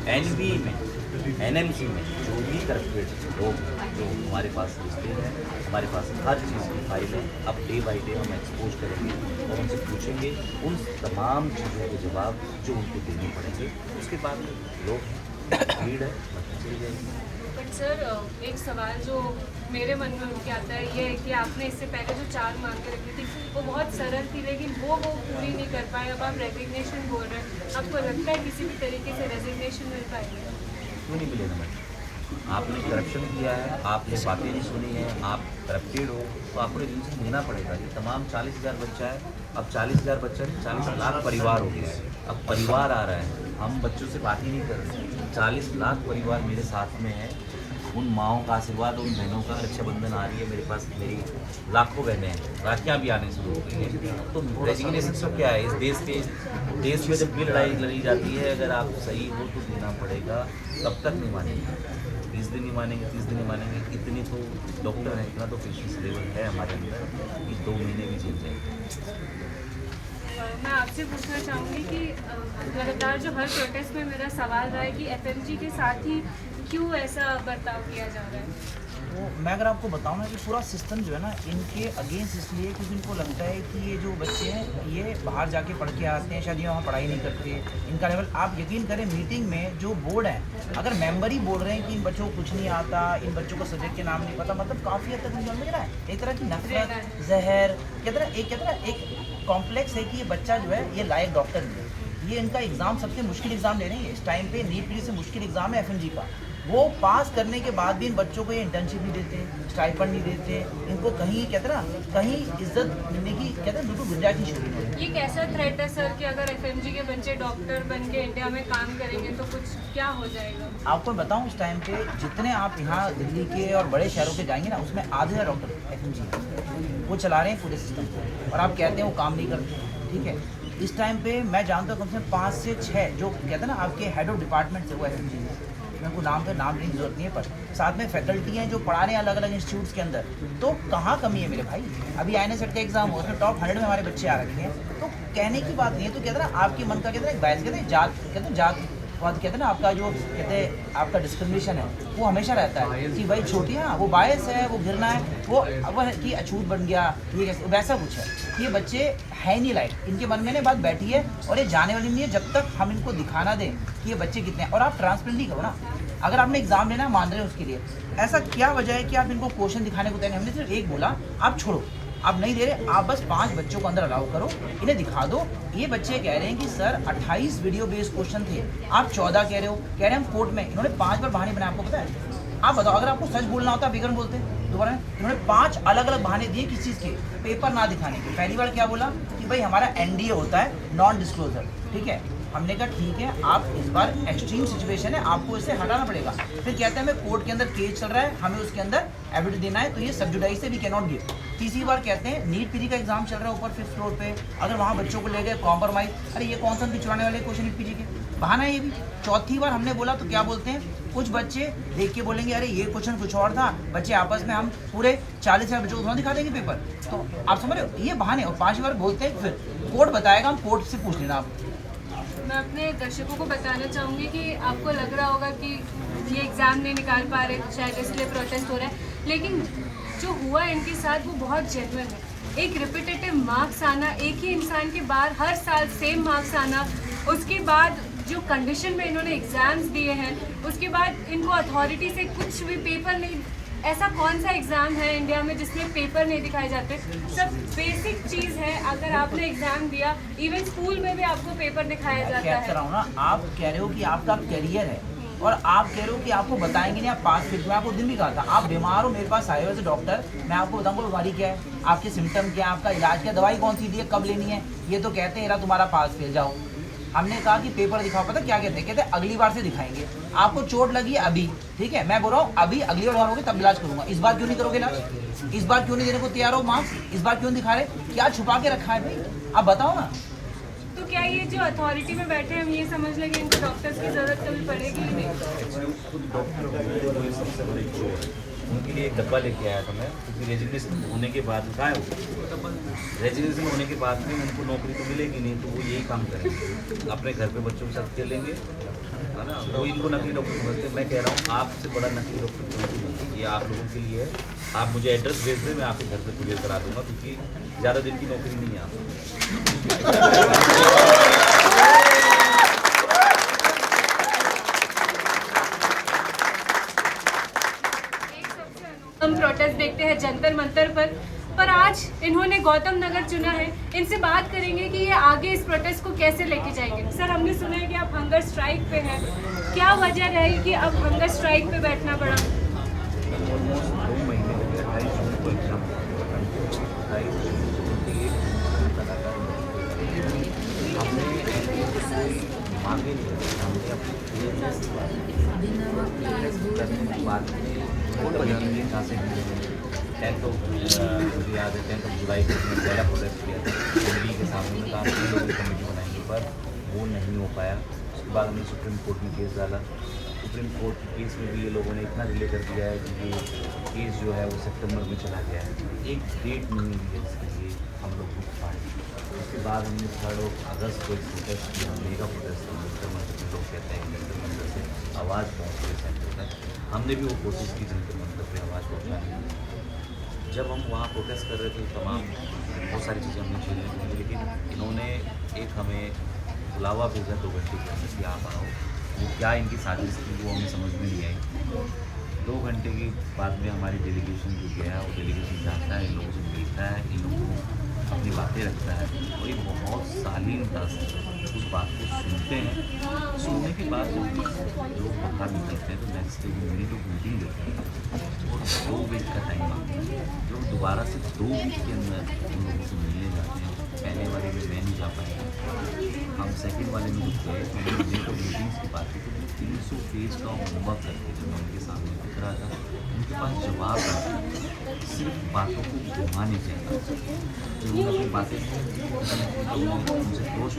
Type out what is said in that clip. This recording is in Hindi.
एनबी में, एनएमसी में जो भी करप्टेड लोग जो हमारे पास लिस्टेड हैं, हमारे पास हर चीज़ की फाइल है। अब डे बाई डे हम एक्सपोज करेंगे और उनसे पूछेंगे उन तमाम चीज़ों के जवाब जो उनको देने पड़ेंगे। उसके बाद लोग भीड़ है चली जाएगी। बट सर एक सवाल जो मेरे मन में उनके आता है ये है कि आपने इससे पहले जो 4 मांगे रखी थी वो बहुत सरल थी, लेकिन वो पूरी नहीं कर पाए। अब आप रेजिग्नेशन बोल रहे हैं, आपको लगता है किसी भी तरीके से रेजिग्नेशन मिल पाएगी? क्यों नहीं मिलेगा मैडम? आपने करप्शन किया है, आपने बातें नहीं सुनी है, आप करप्टेड हो, तो आपको रेजिग्नेशन देना पड़ेगा। ये तमाम 40,000 बच्चा है, अब 40,000 बच्चा नहीं 40 लाख परिवार हो गया है। अब परिवार आ रहा है, हम बच्चों से बात ही नहीं कर रहे। 40 लाख परिवार मेरे साथ में है, उन माओं का आशीर्वाद, उन बहनों का। रक्षाबंधन आ रही है, मेरे पास मेरी लाखों बहनें हैं, राखियाँ भी आने शुरू हो गई हैं। तो रेजिग्नेशन सब क्या है? इस देश में जब भी लड़ाई लड़ी जाती है, अगर आप सही हो तो देना पड़ेगा। कब तक नहीं मानेंगे? 20 दिन नहीं मानेंगे, 30 दिन नहीं मानेंगे। इतनी तो डॉक्टर हैं, इतना तो पेशेंस लेवल है हमारे अंदर कि 2 महीने भी झेल जाएंगे। मैं आपसे पूछना चाहूँगी कि लगातार जो हर प्रोटेस्ट में मेरा सवाल रहा है कि एफएमजी के साथ ही क्यों ऐसा बर्ताव किया जा रहा है? तो मैं अगर आपको बताऊं ना कि पूरा सिस्टम जो है ना इनके अगेंस्ट इसलिए क्योंकि इनको लगता है कि ये जो बच्चे हैं ये बाहर जाके पढ़ के आते हैं, शायद ये वहाँ पढ़ाई नहीं करते, इनका लेवल। आप यकीन करें मीटिंग में जो बोर्ड है अगर मेंबर ही बोल रहे हैं कि इन बच्चों को कुछ नहीं आता, इन बच्चों को सब्जेक्ट के नाम नहीं पता, मतलब काफ़ी हद तक मुझे लग रहा है एक तरह की नफरत, जहर, कहते हैं एक कॉम्प्लेक्स है कि ये बच्चा जो है ये लायक डॉक्टर नहीं है। ये इनका एग्ज़ाम सबसे मुश्किल एग्ज़ाम ले रहे हैं इस टाइम पे, नीट पीडी से मुश्किल एग्ज़ाम है एफएमजी का। वो पास करने के बाद भी इन बच्चों को ये इंटर्नशिप नहीं देते, स्टाइपेंड नहीं देते, इनको कहीं कहते ना कहीं इज्जत मिलने की कहते हैं बिल्कुल गुंजाइश नहीं छोड़ी इन्होंने। ये कैसा थ्रेट है सर कि अगर एफएमजी के बच्चे डॉक्टर बन के इंडिया में काम करेंगे तो कुछ क्या हो जाएगा? आपको बताऊं इस टाइम पे जितने आप यहाँ दिल्ली के और बड़े शहरों के जाएंगे ना उसमें आधे डॉक्टर एफएमजी वो चला रहे हैं पूरे सिस्टम को, और आप कहते हैं वो काम नहीं करते। ठीक है, इस टाइम पे मैं जानता हूँ कम से कम 5 से 6 जो कहते हैं ना आपके हेड ऑफ डिपार्टमेंट है वो एफएमजी है। मेरे को नाम लेने की जरूरत नहीं है, पर साथ में फैकल्टी हैं जो पढ़ा रहे हैं अलग अलग इंस्टीट्यूट्स के अंदर। तो कहाँ कमी है मेरे भाई? अभी INS सेट का एग्जाम हो उसमें टॉप 100 में हमारे बच्चे आ रखे हैं, तो कहने की बात नहीं है। तो कहते हैं ना आपके मन का कहते हैं बहस, कहते हैं जात, कहते हैं जात बाद, कहते हैं ना आपका जो कहते हैं आपका डिस्क्रिमिनेशन है वो हमेशा रहता है कि भाई छोटी है वो बायस है, वो गिरना है, वो कि अछूत बन गया, ये कैसे, वैसा कुछ है। ये बच्चे है नहीं लाइक, इनके मन में ना बात बैठी है और ये जाने वाली नहीं है जब तक हम इनको दिखाना दें कि ये बच्चे कितने हैं। और आप ट्रांसपेरेंटली करो ना, अगर आपने एग्जाम लेना मान रहे हो उसके लिए, ऐसा क्या वजह है कि आप इनको क्वेश्चन दिखाने को तैयार नहीं? हमने सिर्फ एक बोला आप छोड़ो, आप नहीं दे रहे, आप बस 5 बच्चों को अंदर अलाउ करो, इन्हें दिखा दो। ये बच्चे कह रहे हैं कि सर 28 वीडियो बेस्ड क्वेश्चन थे, आप 14 कह रहे हो, कह रहे हैं हम कोर्ट में। इन्होंने 5 बार बहाने बनाए, आपको पता है? आप बताओ अगर आपको सच बोलना होता विक्रम बोलते दोबारा। इन्होंने 5 अलग अलग बहाने दिए किस चीज़ के, पेपर ना दिखाने के। पहली बार क्या बोला कि भाई हमारा NDA होता है, नॉन डिस्क्लोजर। ठीक है, हमने कहा ठीक है, आप इस बार एक्सट्रीम सिचुएशन है, आपको इसे हटाना पड़ेगा। फिर कहते हैं हमें कोर्ट के अंदर केस चल रहा है, हमें उसके अंदर एविडेंस देना है, तो ये सब्जुडाइज से वी कैन नॉट गिव। तीसरी बार कहते हैं नीट पीजी का एग्जाम चल रहा है ऊपर 5th फ्लोर पे, अगर वहाँ बच्चों को ले गए कॉम्प्रोमाइज, अरे ये कौन सा चुराने वाले क्वेश्चन नीट पीजी के, बहाना है ये भी। चौथी बार हमने बोला तो क्या बोलते हैं, कुछ बच्चे देख के बोलेंगे अरे ये क्वेश्चन कुछ और था, बच्चे आपस में हम पूरे 40,000 बच्चों को दिखा देंगे पेपर। तो आप समझ रहे हो, ये बहाने। और 5 बार बोलते हैं फिर कोर्ट बताएगा, हम कोर्ट से पूछ लेना आप। मैं अपने दर्शकों को बताना चाहूँगी कि आपको लग रहा होगा कि ये एग्ज़ाम नहीं निकाल पा रहे, शायद इसलिए प्रोटेस्ट हो रहा है, लेकिन जो हुआ इनके साथ वो बहुत जेन्युइन है। एक रिपीटेटिव मार्क्स आना, एक ही इंसान के बार हर साल सेम मार्क्स आना, उसके बाद जो कंडीशन में इन्होंने एग्ज़ाम्स दिए हैं, उसके बाद इनको अथॉरिटी से कुछ भी पेपर नहीं। ऐसा कौन सा एग्ज़ाम है इंडिया में जिसमें पेपर नहीं दिखाए जाते? सब बेसिक चीज़ है। अगर आपने एग्ज़ाम दिया, इवन स्कूल में भी आपको पेपर दिखाया जाता है। कह रहा हूँ ना, आप कह रहे हो कि आपका करियर है और आप कह रहे हो कि आपको बताएंगे नहीं, आप पास फिर। मैं आपको दिन भी कहा था, आप बीमार हो मेरे पास आए हो एज ए डॉक्टर, मैं आपको बताऊंगा बीमारी क्या है, आपके सिम्टम क्या है, आपका इलाज क्या है, दवाई कौन सी दी है, कब लेनी है। ये तो कहते हैं तुम्हारा पास फेल जाओ। हमने कहा कि पेपर दिखाओ, पता क्या कहते हैं, कहते हैं अगली बार से दिखाएंगे। आपको चोट लगी है अभी, ठीक है, मैं बोल रहा हूँ अभी, अगली बार होगी तब इलाज करूंगा। इस बार क्यों नहीं करोगे इलाज? इस बार क्यों नहीं देने को तैयार हो मार्क्स? इस बार क्यों दिखा रहे? क्या छुपा के रखा है भाई, आप बताओ ना। तो क्या ये जो अथॉरिटी में बैठे हैं हम ये समझ लें कि इनको डॉक्टर्स की ज़रूरत कभी पड़ेगी ही नहीं? खुद डॉक्टर वो सबसे बड़ी चोर है, उनके लिए एक डब्बा लेके आया था मैं, क्योंकि रेजिग्नेशन होने के बाद कहाँ है वो, रेजिग्नेशन होने के बाद भी उनको नौकरी तो मिलेगी नहीं, तो वो यही काम करेंगे, अपने घर पे बच्चों के साथ खेलेंगे है ना, वो इनको नकली डॉक्टर समझते हैं। मैं कह रहा हूँ आपसे बड़ा नकली डॉक्टर कोई नहीं, ये आप लोगों के लिए है। आप मुझे एड्रेस भेज दें, मैं आपके घर पे क्लियर करा दूंगा, क्योंकि ज़्यादा दिन की नौकरी नहीं है आप। हम प्रोटेस्ट देखते हैं जंतर मंतर पर आज इन्होंने गौतम नगर चुना है। इनसे बात करेंगे कि ये आगे इस प्रोटेस्ट को कैसे लेके जाएंगे। सर, हमने सुना है कि आप हंगर स्ट्राइक पे हैं, क्या वजह रही कि अब हंगर स्ट्राइक पे बैठना पड़ा? ऑलमोस्ट 2 महीने लगे, 28 जून को एग्जाम हमने मांगे नहीं, हमने अपनी बात में कहाँ से 10th मुझे याद है 10th जुलाई को हमने पहला प्रोटेस्ट किया था दिल्ली के सामने में, कहा कमेटी बनाएंगे, पर वो नहीं हो पाया। उसके बाद हमने सुप्रीम कोर्ट में केस डाला। सुप्रीम कोर्ट के केस में भी ये लोगों ने इतना डिले कर दिया है कि ये केस जो है वो सितंबर में चला गया है, एक डेट नहीं दी है इसके लिए हम लोग रुक पाए। उसके बाद हमने 3 अगस्त को एक प्रोटेस्ट किया, मेगा प्रोटेस्ट किया, जंतर मंतर में लोग कहते हैं जंतर मंतर से आवाज़ पहुँच गई सेंटर तक। हमने भी वो कोशिश की जंतर मंतर पर आवाज़ पहुँचाने की। जब हम वहाँ प्रोटेस्ट कर रहे थे तमाम बहुत सारी चीज़ें हमने झेलने की, लेकिन इन्होंने एक हमें बुलावा भेजा 2 घंटे के अंदर कि आप आओ। वो क्या इनकी साजिश थी वो हमें समझ में नहीं आई। 2 घंटे के बाद में हमारी डेलीगेशन जो गया, वो डेलीगेशन जाता है, इन लोगों से मिलता है, इन लोगों को अपनी बातें रखता है, और ये बहुत शालीनता से उस बात को सुनते हैं। सुनने के बाद जब लोग बाहर निकलते हैं तो नेक्स्ट डे मेरी लोग मीटिंग देते हैं और 2 वीक का टाइम आता है। लोग दोबारा से 2 वीक के अंदर उन लोगों से मिलने जाते हैं। पहले वाले में मैं नहीं जा पाया, हम सेकंड वाले में जब गए तो मैंने तो मीटिंग्स की बात की तो 300 पेज का होमवर्क करके जब मैं उनके सामने दिख रहा था, उनके पास जवाब था, सिर्फ बातों को घुमाने चाहिए। जो उन्होंने अपनी बातें उनसे क्लोज